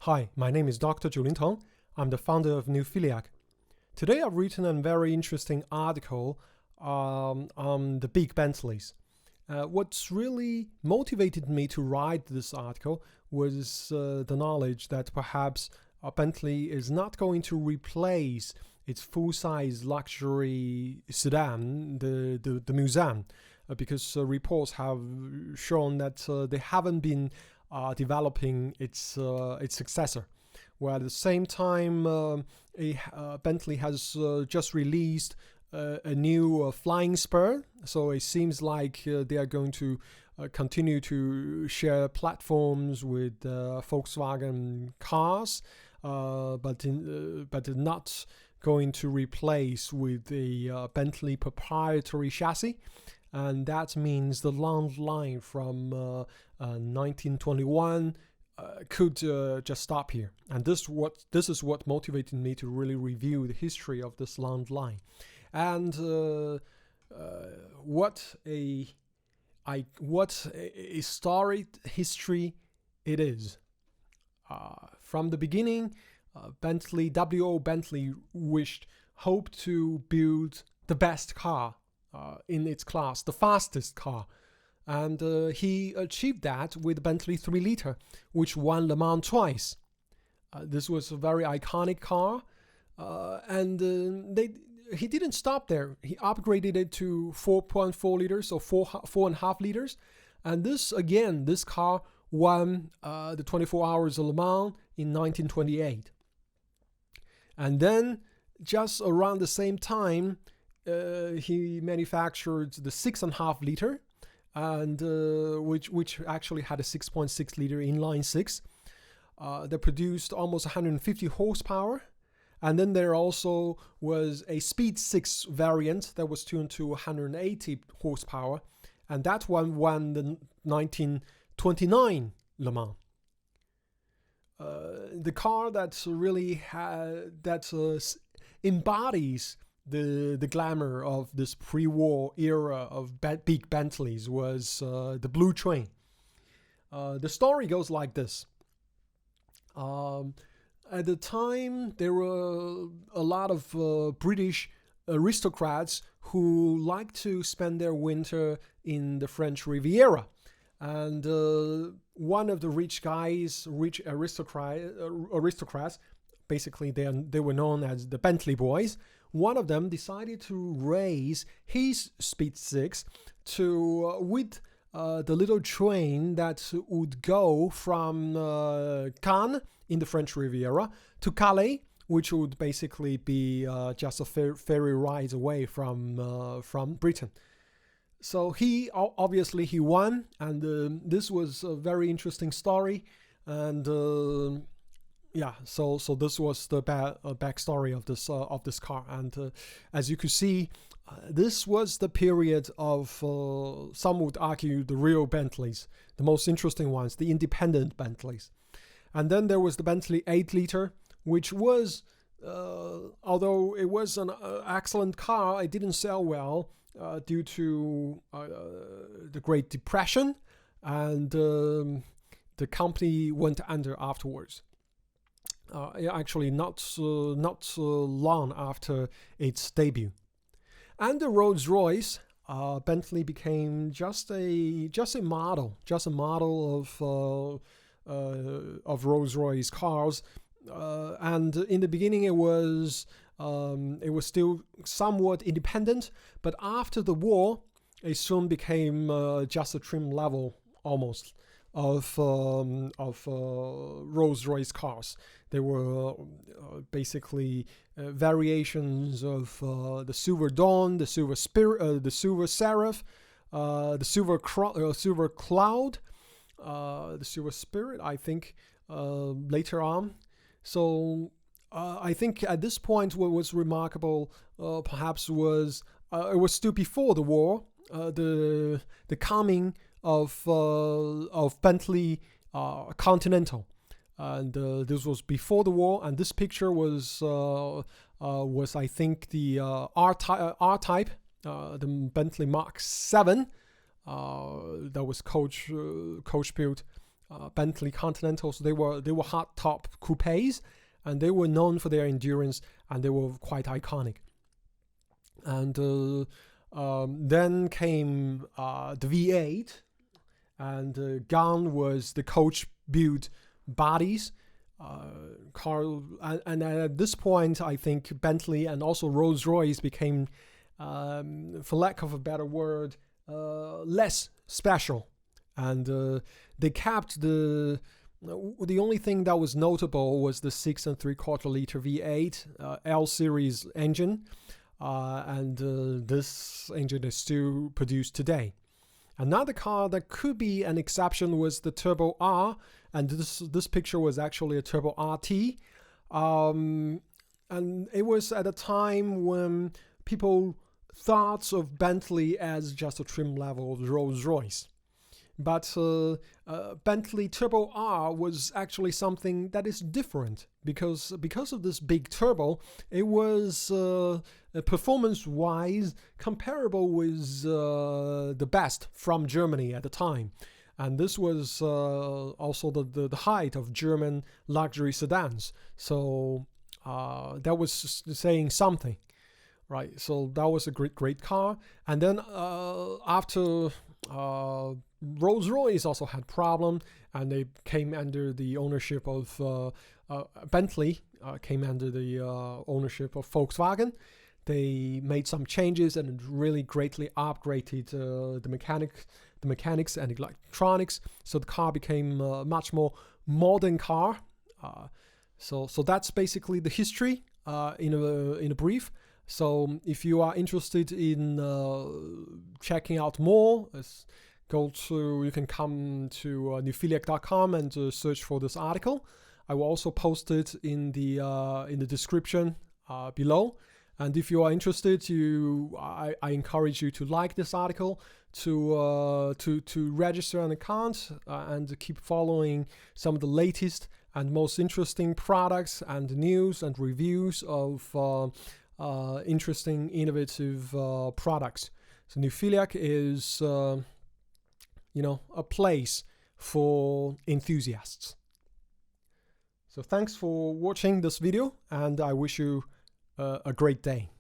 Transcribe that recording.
Hi, my name is DrJLT. I'm the founder of Neofiliac. Today I've written a very interesting article on the big Bentleys. What's really motivated me to write this article was the knowledge that perhaps a Bentley is not going to replace its full-size luxury sedan, the Mulsanne, because reports have shown that they haven't been developing its successor. While at the same time, Bentley has just released a new flying Spur, so it seems like they are going to continue to share platforms with Volkswagen cars, but not going to replace with a Bentley proprietary chassis. And that means the long line from 1921 could just stop here. And this is what motivated me to really review the history of this long line, and what a storied history it is. From the beginning, Bentley hoped to build the best car in its class, the fastest car. And he achieved that with the Bentley 3-liter, which won Le Mans twice. This was a very iconic car, and he didn't stop there. He upgraded it to 4.4 liters, or 4.5 liters. And this car won the 24 Hours of Le Mans in 1928. And then, just around the same time, he manufactured the 6.5 liter, and which actually had a 6.6 liter inline six. They produced almost 150 horsepower. And then there also was a Speed 6 variant that was tuned to 180 horsepower, and that one won the 1929 Le Mans. The car that really embodies the glamour of this pre-war era of big Bentleys was the Blue Train. The story goes like this. At the time, there were a lot of British aristocrats who liked to spend their winter in the French Riviera. And one of the rich aristocrats, basically they were known as the Bentley boys. One of them decided to raise his Speed 6 with the little train that would go from Cannes in the French Riviera to Calais, which would basically be just a ferry ride away from Britain. So he won, and this was a very interesting story. And so this was the backstory of this car. And as you could see, this was the period of, some would argue, the real Bentleys, the most interesting ones, the independent Bentleys. And then there was the Bentley 8-liter, which was, although it was an excellent car, it didn't sell well due to the Great Depression, and the company went under afterwards. Actually, not long after its debut. And the Rolls-Royce, Bentley became just a model of Rolls-Royce cars, and in the beginning it was still somewhat independent, but after the war, it soon became just a trim level almost of Rolls-Royce cars. There were basically variations of the Silver Dawn, the Silver Spirit, the Silver Seraph, the Silver Cloud, the Silver Spirit, I think, later on. So I think at this point what was remarkable perhaps was it was still before the war, the coming of Bentley Continental, and this was before the war. And this picture was I think the R-Type, the Bentley Mark 7 that was coach built Bentley Continentals. They were hardtop coupes, and they were known for their endurance, and they were quite iconic. And then came the V8, and gone was the coach-built bodies. And at this point, I think Bentley and also Rolls-Royce became, for lack of a better word, less special, and they kept the only thing that was notable was the 6 3/4 liter V8 L series engine, and this engine is still produced today. Another car that could be an exception was the Turbo R, and this picture was actually a Turbo RT, and it was at a time when people thought of Bentley as just a trim level of Rolls-Royce. But Bentley Turbo R was actually something that is different because of this big turbo. It was performance-wise comparable with the best from Germany at the time, and this was also the height of German luxury sedans. So that was saying something, right? So that was a great car. And then after Rolls-Royce also had problem, and they came under the ownership of Bentley, came under the ownership of Volkswagen. They made some changes and really greatly upgraded the mechanics and electronics. So the car became a much more modern car. So that's basically the history in a brief. So if you are interested in checking out more, you can come to neofiliac.com and search for this article. I will also post it in the description below. And if you are interested, I encourage you to like this article, to register an account, and keep following some of the latest and most interesting products and news and reviews of interesting, innovative products. So Neofiliac is, a place for enthusiasts. So thanks for watching this video, and I wish you a great day.